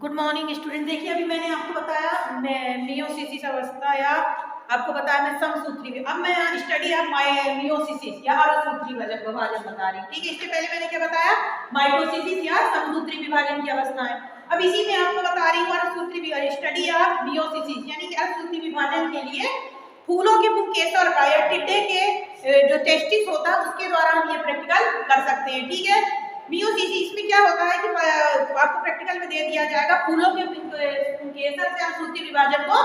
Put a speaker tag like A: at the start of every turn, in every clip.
A: Good morning student. देखिए अभी मैंने आपको बताया मियोसिस अवस्था या आपको बताया मैं समसूत्री। अब मैं स्टडी ऑफ मियोसिस या अर्धसूत्री विभाजन बता रही हूँ। ठीक है, इसके पहले मैंने क्या बताया, माइटोसिस या समसूत्री विभाजन की अवस्थाएं। अब इसी में आपको बता रही हूँ अर्धसूत्री विभाजन, स्टडी ऑफ मियोसिस यानी कि अर्धसूत्री विभाजन के लिए फूलों के पुंकेसर का या टिड्डे के जो टेस्टिस होता है उसके द्वारा हम ये प्रैक्टिकल कर सकते हैं। ठीक है, मियोसिस इसमें क्या होता है कि आपको प्रैक्टिकल में दे दिया जाएगा फूलों के पुंकेसर से अर्धसूत्री विभाजन को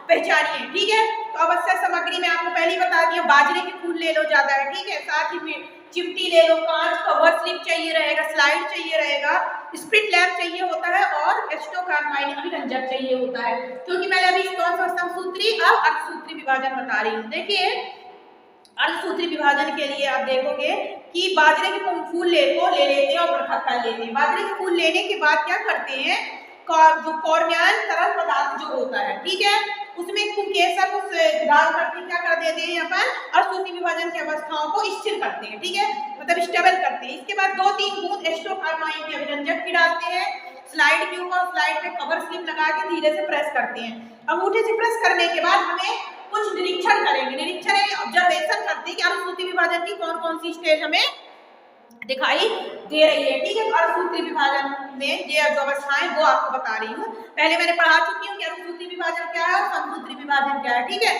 A: पहचानिए। ठीक है, तो आवश्यक सामग्री में आपको पहले ही बता दिया, बाजरे के फूल ले लो ज्यादा है। ठीक है, साथ ही में चिमटी ले लो, कांच कवर स्लिप चाहिए रहेगा, स्लाइड चाहिए रहेगा, स्प्रिट लैम्प चाहिए होता है और एस्टोकार्माइन अभिरंजक चाहिए होता है। क्योंकि मैंने अभी कौन सा समसूत्री और अर्धसूत्री विभाजन बता रही हूँ। देखिए अर्धसूत्री विभाजन के लिए आप देखोगे कि बाजरे के फूल ले लेते हैं और पृथक कर लेते हैं। बाजरे के फूल लेने के बाद क्या करते हैं, जो कॉर्नियाल तरल पदार्थ जो होता है, ठीक है, उसमें पुंकेसर को डाल करके क्या कर देते हैं अपन अर्धसूत्री विभाजन की अवस्थाओं को स्थिर करते हैं। ठीक है, मतलब स्टेबल करते हैं। इसके बाद 2-3 बूंद एस्टोकार्माइन के अभिरंजक की डालते हैं स्लाइड के ऊपर, स्लाइड पे कवर स्लिप लगा के धीरे से प्रेस करते हैं। अंगूठे से प्रेस करने के बाद हमें कुछ निरीक्षण करेंगे। निरीक्षण ऑब्जर्वेशन करते हैं कि अर्धसूत्री विभाजन की कौन कौन सी स्टेज हमें दिखाई दे रही है। ठीक है, अर्धसूत्री विभाजन में ये जो अवस्थाएं वो आपको बता रही हूँ। पहले मैंने पढ़ा चुकी हूँ कि अर्धसूत्री विभाजन क्या है और समसूत्री विभाजन क्या है। ठीक है,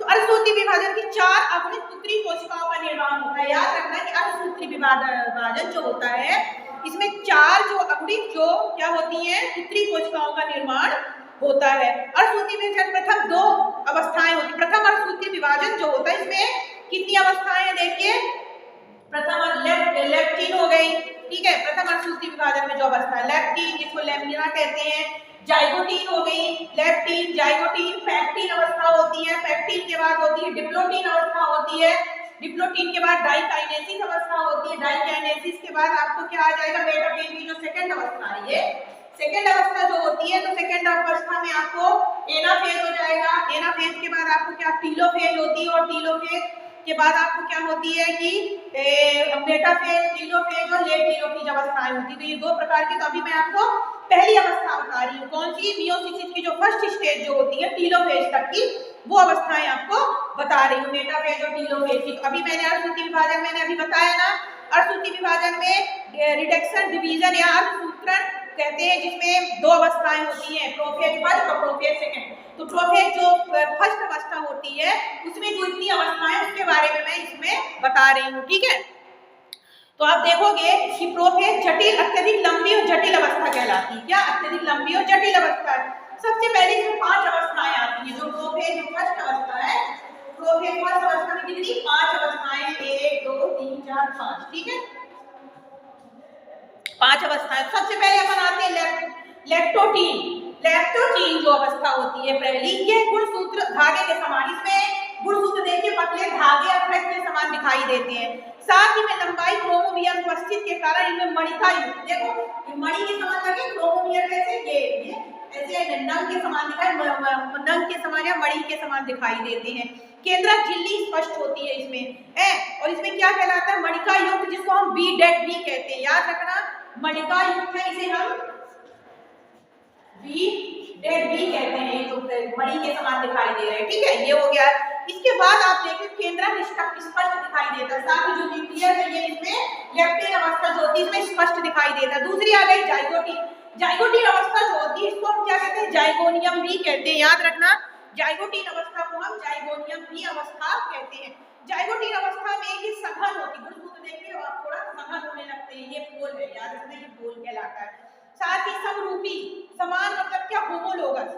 A: तो अर्धसूत्री विभाजन की 4 अगुणित पुत्री कोशिकाओं का निर्माण होता है। याद रखना है कि अर्धसूत्री विभाजन जो होता है इसमें 4 जो अगुणित जो क्या होती है पुत्री कोशिकाओं का निर्माण होता है। अर्धसूत्री विभाजन प्रथम 2 अवस्थाएं होती है। प्रथम अर्धसूत्री विभाजन जो होता है इसमें कितनी अवस्थाएं हैं, देखिए प्रथम लेप्टिन हो गई। ठीक है, प्रथम अर्धसूत्री विभाजन में जो अवस्था है लेप्टिन, जिसको लेमिना कहते हैं, जाइगोटीन हो गई, लेप्टिन, जाइगोटीन, पैक्टिन अवस्था होती है, पैक्टिन के बाद होती है डिप्लोटीन अवस्था होती है, डिप्लोटीन के बाद डाइकाइनेसिस अवस्था होती है, डाइकाइनेसिस के बाद आपको क्या आ जाएगा मेटाफेज की जो सेकंड अवस्था है। ये सेकंड अवस्था जो होती है, तो सेकंड अवस्था में आपको एनाफेज हो जाएगा। एनाफेज के बाद आपको क्या टीलोफेज होती है और टीलोफेज के बाद आपको क्या होती है कि मेटाफेज, टीलोफेज और लेट टीलोफेज अवस्थाएं होती है। तो ये 2 प्रकार की। तो अभी मैं आपको पहली अवस्था बता रही हूँ, कौन सी, मियोसिस की जो फर्स्ट स्टेज जो होती है टीलोफेज तक की, वो अवस्थाएं आपको बता रही हूँ, मेटाफेज और टीलोफेज की। तो अभी मैंने अर्धसूत्री विभाजन मैंने अभी बताया ना, अर्धसूत्री विभाजन में रिडक्शन डिवीजन या अर्धसूत्रण कहते हैं, जिसमें 2 अवस्थाएं होती हैं, प्रोफेज फर्स्ट और प्रोफेज सेकंड। तो प्रोफेज जो फर्स्ट अवस्था होती है उसमें जो इतनी अवस्थाएं उसके बारे में मैं इसमें बता रही हूँ। ठीक है, तो आप देखोगे कि प्रोफेज जटिल, अत्यधिक लंबी और जटिल अवस्था कहलाती है। क्या अत्यधिक लंबी और जटिल अवस्था है। सबसे पहले इसमें 5 अवस्थाएं आती हैं। जो प्रोफेज फर्स्ट अवस्था है, प्रोफेज फर्स्ट अवस्था में कितनी 5 अवस्थाएं, 1 2 3 4 5। ठीक है, 5 अवस्थाएं। सबसे पहले अपन आते हैं लेप्टोटीन। लेप्टोटीन जो अवस्था होती है पहली, ये गुणसूत्र धागे के समान, इसमें गुणसूत्र देखिए पतले धागे अथ्रेट के समान दिखाई देते हैं। साथ ही में लंबाई क्रोमोमियर उपस्थित के कारण इनमें मणिका युक्त, देखो ये मणि के समान लगे, क्रोमोमियर कैसे ये ऐसे नंग के समान दिखाई, नंग के समान या मणि के समान दिखाई देते हैं। केंद्रक झिल्ली स्पष्ट होती है इसमें है, और इसमें क्या कहलाता है मणिका युक्त, जिसको हम बी डेड भी कहते हैं। याद रखना मणिका युक्त है, इसे हम बी डेड भी कहते हैं, जो मणि के समान दिखाई दे रहे हैं। ठीक है, ये हो गया। इसके बाद आप देखिए केंद्रक स्पष्ट दिखाई देता है, साथ ही जो न्यूक्लियस है ये इसमें लेप्टिन अवस्था जो होती है इसमें स्पष्ट दिखाई देता है। दूसरी आ गई जाइगोटीन। जाइगोटीन अवस्था जो होती है इसको हम क्या कहते हैं, जाइगोनियम भी कहते हैं। याद रखना जाइगोटीन अवस्था को हम जाइगोनियम भी अवस्था कहते हैं। जाइगोटीन अवस्था में ये सघन होती है, गुणसूत्र देखिए आप थोड़ा सघन होने लगते हैं, ये पोल है, याद रखना ये पोल कहलाता है। साथ ही समरूपी, समान मतलब क्या, होमोलोगस,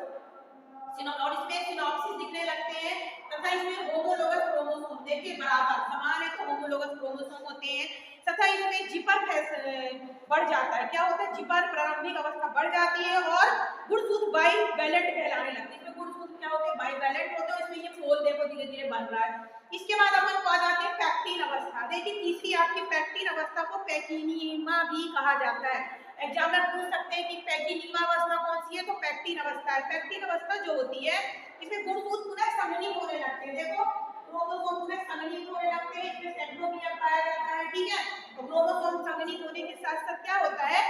A: और इसमें सिनॉप्सिस दिखने लगते हैं तथा इसमें होमोलोगस क्रोमोसोम, देखिए बराबर समान है तो होमोलोगस क्रोमोसोम होते हैं। तथा इसमें जिपर बढ़ जाता है। क्या होता है, जिपर प्रारंभिक अवस्था बढ़ जाती है और गुणसूत्र बाइवैलेंट कहलाने लगते हैं। इसमें गुणसूत्र क्या होते हैं, बाइवैलेंट होते हैं। इसमें ये पोल देखो धीरे धीरे बन रहा है। इसके बाद अपन को आ जाते हैं पैक्टिन अवस्था। देखिए तीसरी आपकी पैक्टिन अवस्था को पैकिनीमा भी कहा जाता है। एग्जामिनर पूछ सकते हैं कि पैकिनीमा अवस्था कौन सी है, तो पैक्टिन अवस्था है। पैक्टिन अवस्था जो होती है इसमें गुणसूत्र पुनः संघनित होने लगते हैं। देखो क्रोमोसोम पुनः संघनित होने लगते हैं, इसमें सेंट्रोमियर पाया जाता है। ठीक है, तो क्रोमोसोम संघनित होने के साथ साथ क्या होता है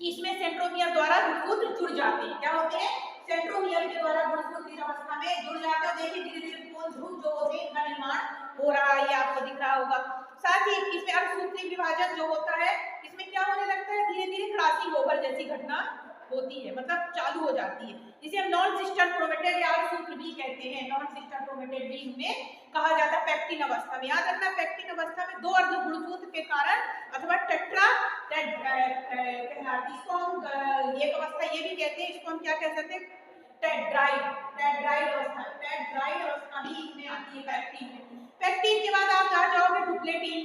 A: कि इसमें सेंट्रोमियर द्वारा गुणसूत्र जुड़ जाते हैं। क्या होते हैं? सेंट्रोमियर के द्वारा गुणसूत्रीय अवस्था में जुड़ जाते हैं। देखिए धीरे धीरे पोल ध्रुव जो होते हैं इनका निर्माण हो रहा है, ये आपको दिख रहा होगा। साथ ही इसमें अर्धसूत्रीय विभाजन जो होता है, इसमें क्या होने लगता है, धीरे धीरे क्रॉसिंग ओवर जैसी घटना होती है, मतलब चालू हो जाती है, जिसे हम नॉन सिस्टर क्रोमेटेड या अर्धसूत्र भी कहते हैं। नॉन सिस्टर क्रोमेटेड भी इन्हें कहा जाता है पेक्टिन अवस्था में। याद रखना पेक्टिन अवस्था में दो अर्ध गुणसूत्र के कारण अथवा टेट्रा कहलाती, इसको हम एक अवस्था ये भी कहते हैं, इसको हम क्या कह सकते हैं, टेट्राइड अवस्था। टेट्राइड अवस्था भी इसमें आती है पेक्टिन में। पेक्टिन के बाद आप कहाँ जाओगे, डुप्लेटिन।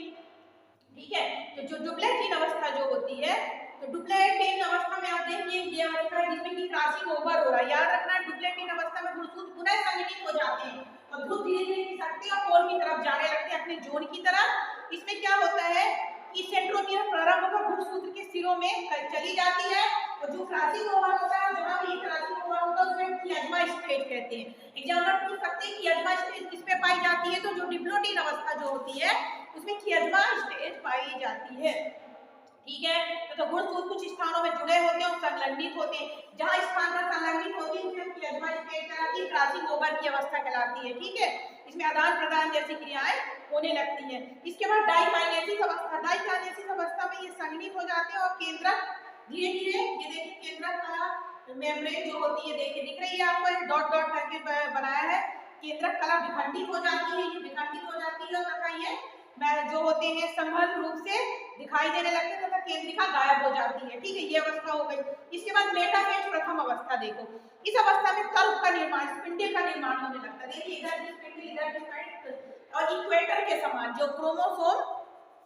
A: ठीक है, तो जो डुप्लेटिन अवस्था जो होती है, तो डुप्लेटिन अवस्था में आप देखिए ये अवस्था है जिसमें कि क्रॉसिंग ओवर हो रहा है। याद रखना डुप्लेटिन अवस्था में गुणसूत्र पुनः संगठित हो जाते हैं और ध्रुव धीरे धीरे खिसकते हैं और पोल की तरफ जाने लगते हैं, अपने जोन की तरफ। इसमें क्या होता है कि सेंट्रोमियर प्रारंभ होकर गुणसूत्र के सिरों में चली जाती है और जो क्रॉसिंग ओवर होता है, जहां भी क्रॉसिंग ओवर होता है उसमें कियाज्मा स्टेज कहते हैं। एग्जाम्पल पूछ सकते हैं कियाज्मा स्टेज किस पे पाई जाती है, तो जो डिप्लोटिन अवस्था जो होती है उसमें कियाज्मा स्टेज पाई जाती है। ठीक है, तो गुणसूत्र कुछ स्थानों में जुड़े होते हैं और संलग्नित होते हैं। जहां स्थान पर संलग्नित होती है उसे कियाज्मा स्टेज कहलाती है, क्रॉसिंग ओवर की अवस्था कहलाती है। ठीक है, इसमें आदान प्रदान जैसी क्रियाएं होने लगती हैं। इसके बाद डाइकाइनेसिस अवस्था। डाइकाइनेसिस अवस्था में ये संघनित हो जाते हैं और केंद्रक धीरे धीरे, ये देखिए केंद्रक कला मेम्ब्रेन जो होती है, देखिए दिख रही है आपको, डॉट डॉट करके बनाया है। केंद्रक कला विखंडित हो जाती है, ये विखंडित हो जाती है तथा ये जो होते हैं संबंध रूप से दिखाई देने लगते हैं तथा केंद्रिका गायब हो जाती है। ठीक है, ये अवस्था हो गई। इसके बाद मेटाफेज प्रथम अवस्था देखो, इस अवस्था में तर्क का निर्माण, पिंडे का निर्माण होने लगता है। देखिए इधर की पिंडे, इधर की पिंड और इक्वेटर के समान जो क्रोमोसोम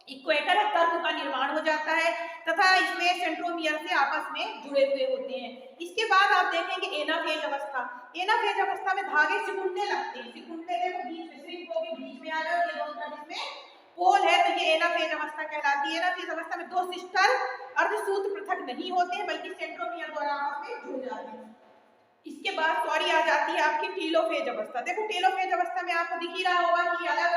A: इक्वेटर है, तर्क का निर्माण हो जाता है तथा इसमें सेंट्रोमियर से आपस में जुड़े हुए होते हैं। इसके बाद आप देखेंगे एनाफेज अवस्था। एनाफेज अवस्था में धागे सिकुड़ने लगते हैं, सिकुड़ने के बीच में श्रिंक होगी, बीच में आ जाए, ये दोनों जिसमें पोल है, तो ये एनाफेज अवस्था कहलाती है। एनाफेज अवस्था में दो सिस्टर अर्धसूत्र पृथक नहीं होते हैं बल्कि सेंट्रोमियर द्वारा आपस में जुड़ जाते हैं। इसके बाद सॉरी आ जाती है आपकी टेलोफेज अवस्था। देखो टेलोफेज अवस्था में आपको दिख ही रहा होगा कि अलग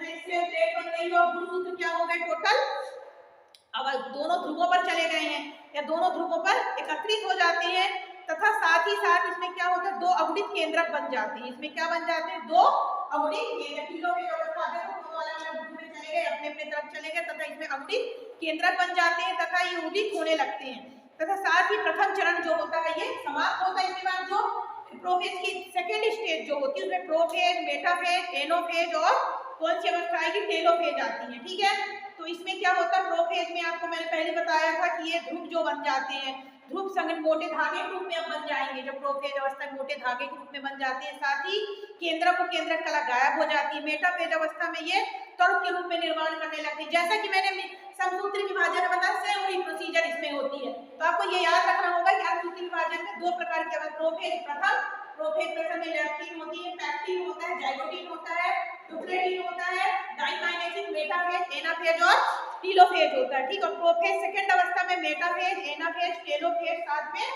A: इसमें प्लेट बन गई और गुणसूत्र क्या हो गए टोटल, अब दोनों ध्रुवों पर चले गए हैं या दोनों ध्रुवों पर एकत्रित हो जाते हैं तथा साथ ही साथ इसमें क्या होता है, दो अगुणित केंद्रक बन जाते हैं। इसमें क्या बन जाते हैं, दो अगुणित केंद्रक। टेलोफेज अवस्था में दोनों अलग-अलग ध्रुव में चले गए, अपने अपने तरफ चले गए तथा इसमें अगुणित केंद्रक बन जाते हैं तथा ये उदित होने लगते हैं तथा साथ ही प्रथम चरण जो होता है ये समाप्त होता है। इसके बाद जो प्रोफेज की सेकेंड स्टेज जो होती है उसमें प्रोफेज, मेटाफेज, एनोफेज और कौन सी अवस्था आएगी, टेलोफेज आती है। ठीक है, तो इसमें क्या होता है, प्रोफेज में आपको मैंने पहले बताया था कि ये ध्रुव जो बन जाते हैं, ध्रुव संगठन मोटे धागे के रूप में अब बन जाएंगे। जब प्रोफेज अवस्था में मोटे धागे के रूप में बन जाते हैं, साथ ही केंद्रक और केंद्रक कला गायब हो जाती है। मेटाफेज अवस्था में ये तर्क के रूप में निर्माण करने लगते हैं। जैसा कि मैंने समसूत्री विभाजन में बताया, सेम वही प्रोसीजर इसमें होती है। तो आपको ये याद रखना होगा कि अर्धसूत्री विभाजन में दो प्रकार के प्रोफेज प्रथम, प्रोफेज प्रथम में लेप्टिन होती है, पैक्टिन होता है, जाइगोटिन होता है, डुप्लेटिन होता है, डाइकाइनेसिस, मेटाफेज, एनाफेज और टेलोफेज होता है। ठीक है, प्रोफेज सेकंड अवस्था में मेटाफेज, एनाफेज, टेलोफेज साथ में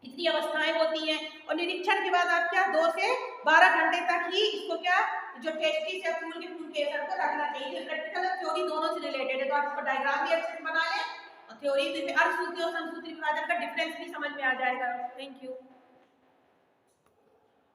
A: इतनी अवस्थाएं होती हैं। और निरीक्षण के बाद आप क्या 2 से 12 घंटे तक ही इसको क्या जो टेस्टिस या फूल के फूल केसर को रखना चाहिए। प्रैक्टिकल और थ्योरी दोनों से रिलेटेड है, तो आप इसको डायग्राम भी अच्छे से बना लें और थ्योरी में अर्धसूत्री और समसूत्री विभाजन का डिफरेंस भी समझ में आ जाएगा। Thank you.